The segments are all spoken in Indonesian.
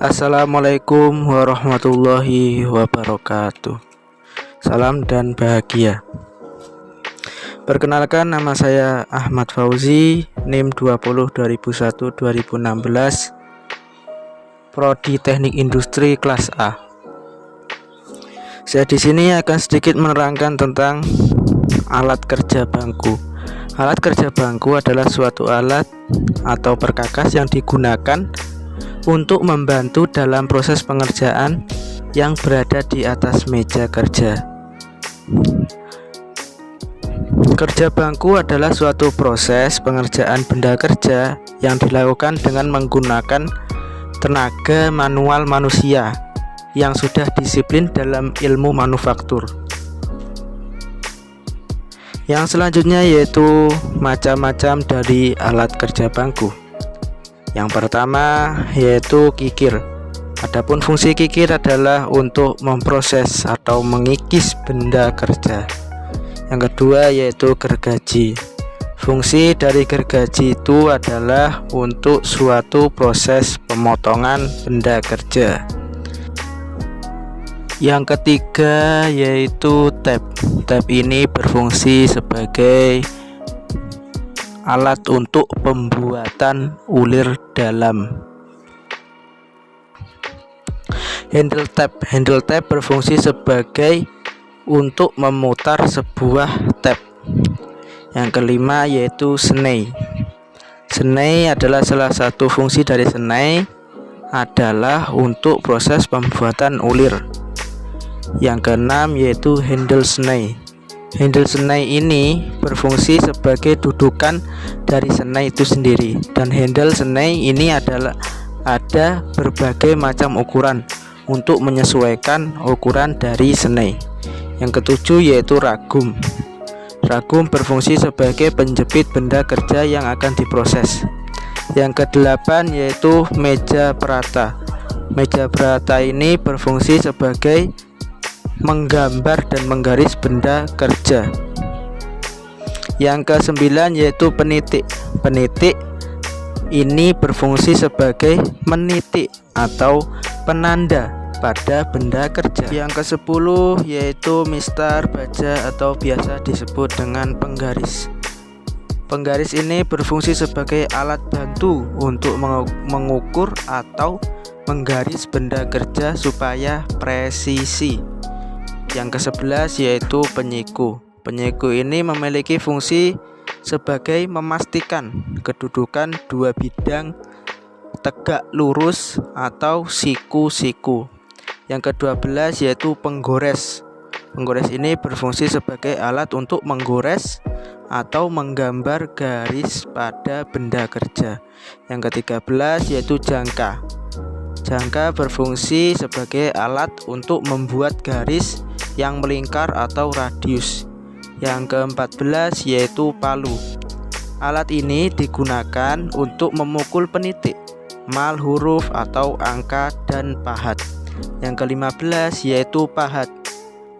Assalamualaikum warahmatullahi wabarakatuh. Salam dan bahagia. Perkenalkan, nama saya Ahmad Fauzi, NIM 20 2001 2016, Prodi Teknik Industri kelas A. Saya di sini akan sedikit menerangkan tentang alat kerja bangku. Alat kerja bangku adalah suatu alat atau perkakas yang digunakan untuk membantu dalam proses pengerjaan yang berada di atas meja kerja. Kerja bangku adalah suatu proses pengerjaan benda kerja yang dilakukan dengan menggunakan tenaga manual manusia yang sudah disiplin dalam ilmu manufaktur. Yang selanjutnya yaitu macam-macam dari alat kerja bangku. Yang pertama yaitu kikir. Adapun fungsi kikir adalah untuk memproses atau mengikis benda kerja. Yang kedua yaitu gergaji. Fungsi dari gergaji itu adalah untuk suatu proses pemotongan benda kerja. Yang ketiga yaitu tap. Tap ini berfungsi sebagai alat untuk pembuatan ulir dalam. Handle tap berfungsi sebagai untuk memutar sebuah tap. Yang kelima yaitu senai. Senai adalah salah satu fungsi dari senai adalah untuk proses pembuatan ulir. Yang keenam yaitu handle senai. Handle senai ini berfungsi sebagai dudukan dari senai itu sendiri, dan handle senai ini ada berbagai macam ukuran untuk menyesuaikan ukuran dari senai. Yang ketujuh yaitu ragum. Ragum berfungsi sebagai penjepit benda kerja yang akan diproses. Yang kedelapan yaitu meja perata. Meja perata ini berfungsi sebagai menggambar dan menggaris benda kerja. Yang kesembilan yaitu penitik. Penitik ini berfungsi sebagai menitik atau penanda pada benda kerja. Yang kesepuluh yaitu mistar baja atau biasa disebut dengan penggaris. Penggaris ini berfungsi sebagai alat bantu untuk mengukur atau menggaris benda kerja supaya presisi. Yang ke-11 yaitu penyiku. Penyiku ini memiliki fungsi sebagai memastikan kedudukan dua bidang tegak lurus atau siku-siku. Yang ke-12 yaitu penggores. Penggores ini berfungsi sebagai alat untuk menggores atau menggambar garis pada benda kerja. Yang ke-13 yaitu jangka. Jangka berfungsi sebagai alat untuk membuat garis yang melingkar atau radius. Yang ke-14 yaitu palu. Alat ini digunakan untuk memukul penitik, mal huruf atau angka, dan pahat. Yang ke-15 yaitu pahat.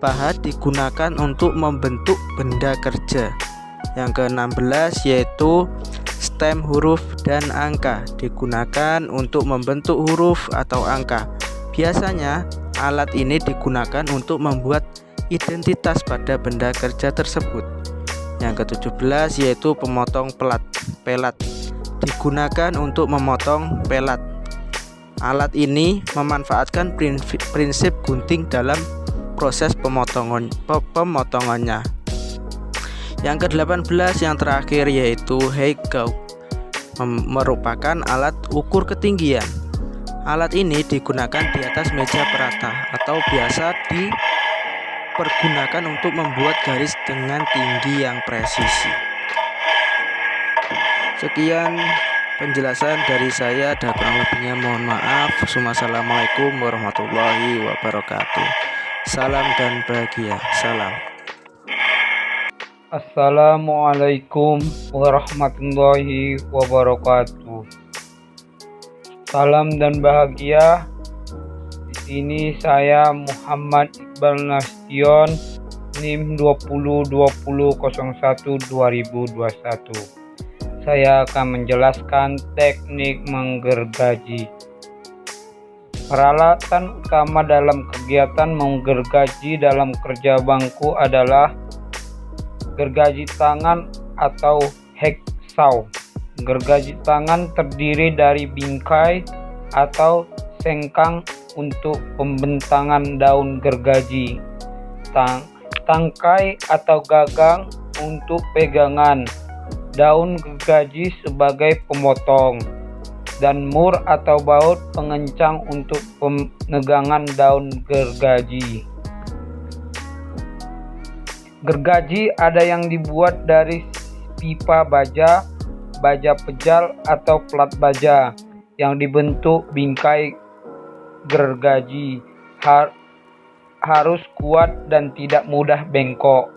Pahat digunakan untuk membentuk benda kerja. Yang ke-16 yaitu stem huruf dan angka, digunakan untuk membentuk huruf atau angka. Biasanya alat ini digunakan untuk membuat identitas pada benda kerja tersebut. Yang ke-17 yaitu pemotong pelat, digunakan untuk memotong pelat. Alat ini memanfaatkan prinsip gunting dalam proses pemotongannya. Yang ke-18 yang terakhir yaitu heiggau, merupakan alat ukur ketinggian. Alat ini digunakan di atas meja perata atau biasa dipergunakan untuk membuat garis dengan tinggi yang presisi. Sekian penjelasan dari saya, dan kurang lebihnya mohon maaf. Wassalamualaikum warahmatullahi wabarakatuh. Salam dan bahagia. Salam. Assalamualaikum warahmatullahi wabarakatuh. Salam dan bahagia. Di sini saya Muhammad Iqbal Nasution, NIM 2020012021. Saya akan menjelaskan teknik menggergaji. Peralatan utama dalam kegiatan menggergaji dalam kerja bangku adalah gergaji tangan atau hacksaw. Gergaji tangan terdiri dari bingkai atau sengkang untuk pembentangan daun gergaji, tangkai atau gagang untuk pegangan daun gergaji sebagai pemotong, dan mur atau baut pengencang untuk penegangan daun gergaji. Gergaji ada yang dibuat dari pipa baja, baja pejal atau plat baja yang dibentuk bingkai. Gergaji harus kuat dan tidak mudah bengkok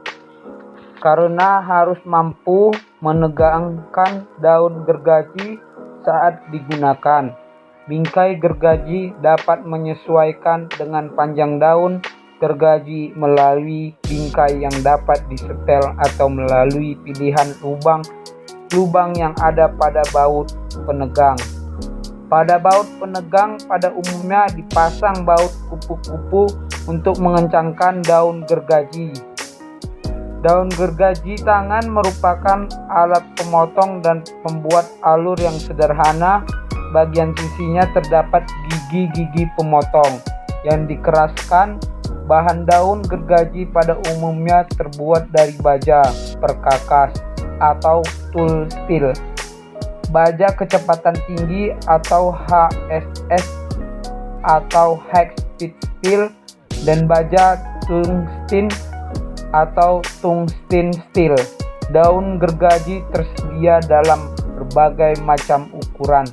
karena harus mampu menegangkan daun gergaji saat digunakan. Bingkai gergaji dapat menyesuaikan dengan panjang daun gergaji melalui bingkai yang dapat disetel atau melalui pilihan lubang yang ada pada baut penegang. Pada baut penegang pada umumnya dipasang baut kupu-kupu untuk mengencangkan daun gergaji. Daun gergaji tangan merupakan alat pemotong dan pembuat alur yang sederhana. Bagian sisinya terdapat gigi-gigi pemotong yang dikeraskan. Bahan daun gergaji pada umumnya terbuat dari baja, perkakas, atau tool steel, baja kecepatan tinggi atau HSS atau high speed steel, dan baja tungsten atau tungsten steel. Daun gergaji tersedia dalam berbagai macam ukuran.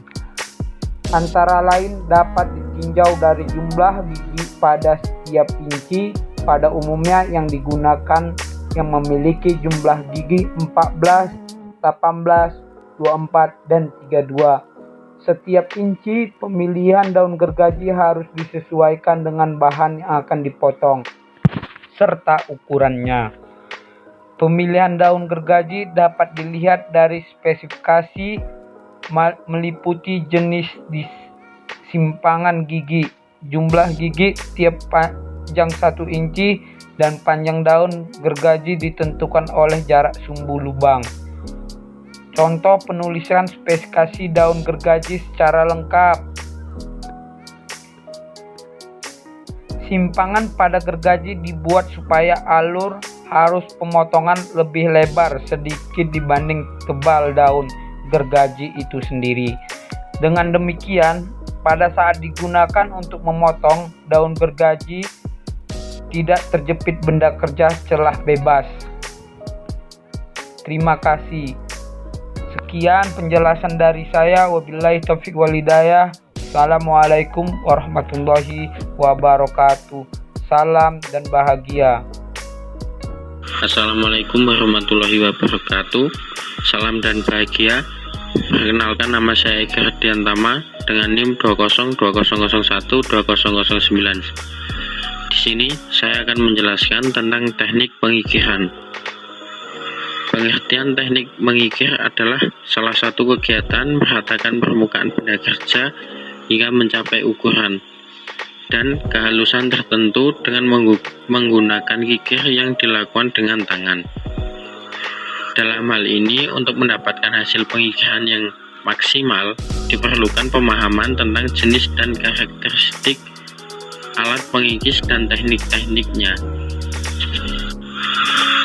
Antara lain dapat ditinjau dari jumlah gigi pada setiap inci. Pada umumnya yang digunakan yang memiliki jumlah gigi 14, 18, 24, dan 32. Setiap inci pemilihan daun gergaji harus disesuaikan dengan bahan yang akan dipotong serta ukurannya. Pemilihan daun gergaji dapat dilihat dari spesifikasi meliputi jenis simpangan gigi, jumlah gigi tiap panjang 1 inci, dan panjang daun gergaji ditentukan oleh jarak sumbu lubang. Contoh penulisan spesifikasi daun gergaji secara lengkap. Simpangan pada gergaji dibuat supaya alur harus pemotongan lebih lebar sedikit dibanding tebal daun gergaji itu sendiri. Dengan demikian, pada saat digunakan untuk memotong daun gergaji tidak terjepit benda kerja celah bebas. Terima kasih. Sekian penjelasan dari saya. Wabillahi taufiq wal hidayah. Assalamualaikum warahmatullahi wabarakatuh. Salam dan bahagia. Assalamualaikum warahmatullahi wabarakatuh. Salam dan bahagia. Perkenalkan, nama saya Eka Ardiantama dengan NIM 20200012009. Di sini saya akan menjelaskan tentang teknik pengikiran. Pengertian teknik mengikir adalah salah satu kegiatan meratakan permukaan benda kerja hingga mencapai ukuran dan kehalusan tertentu dengan menggunakan kikir yang dilakukan dengan tangan. Dalam hal ini, untuk mendapatkan hasil pengikiran yang maksimal, diperlukan pemahaman tentang jenis dan karakteristik alat pengikis dan teknik-tekniknya.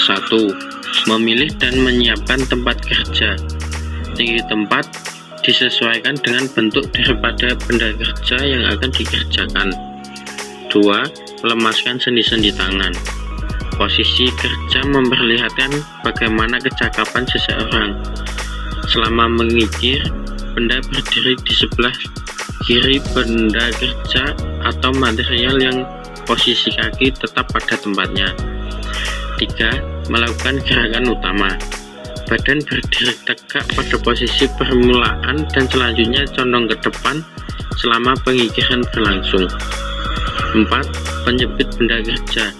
1. Memilih dan menyiapkan tempat kerja. Tinggi tempat disesuaikan dengan bentuk daripada benda kerja yang akan dikerjakan. 2. Melemaskan sendi-sendi tangan. Posisi kerja memperlihatkan bagaimana kecakapan seseorang. Selama mengikir, benda berdiri di sebelah kiri benda kerja atau material yang posisi kaki tetap pada tempatnya. 3. Melakukan gerakan utama. Badan berdiri tegak pada posisi permulaan dan selanjutnya condong ke depan selama pengikiran berlangsung. 4. Penjepit benda kerja.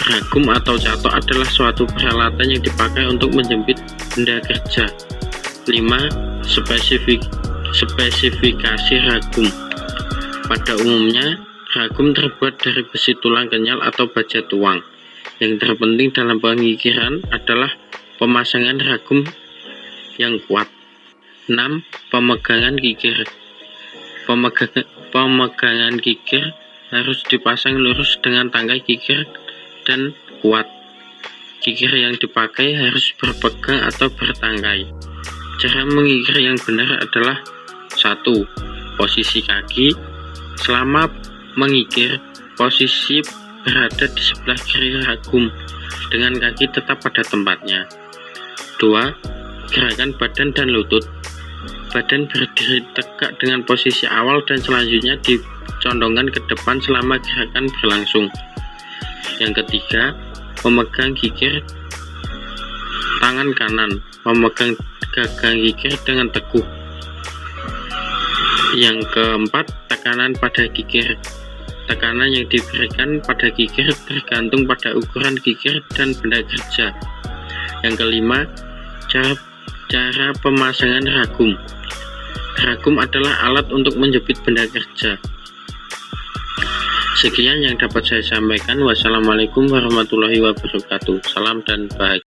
Ragum atau catok adalah suatu peralatan yang dipakai untuk menjepit benda kerja. 5. Spesifikasi ragum. Pada umumnya, ragum terbuat dari besi tulang kenyal atau baja tuang. Yang terpenting dalam pengikiran adalah pemasangan ragum yang kuat. 6. Pemegangan kikir. Pemegangan kikir harus dipasang lurus dengan tangkai kikir dan kuat. Kikir yang dipakai harus berpegang atau bertangkai. Cara mengikir yang benar adalah 1. Posisi kaki. Selama mengikir, posisi berada di sebelah kiri ragum dengan kaki tetap pada tempatnya. 2. Gerakan badan dan lutut. Badan berdiri tegak dengan posisi awal dan selanjutnya dicondongkan ke depan selama gerakan berlangsung. Yang ketiga, memegang kikir. Tangan kanan memegang gagang kikir dengan teguh. Yang keempat, tekanan pada kikir. Tekanan yang diberikan pada kikir tergantung pada ukuran kikir dan benda kerja. Yang kelima, cara pemasangan ragum. Ragum adalah alat untuk menjepit benda kerja. Sekian yang dapat saya sampaikan. Wassalamualaikum warahmatullahi wabarakatuh. Salam dan bahagia.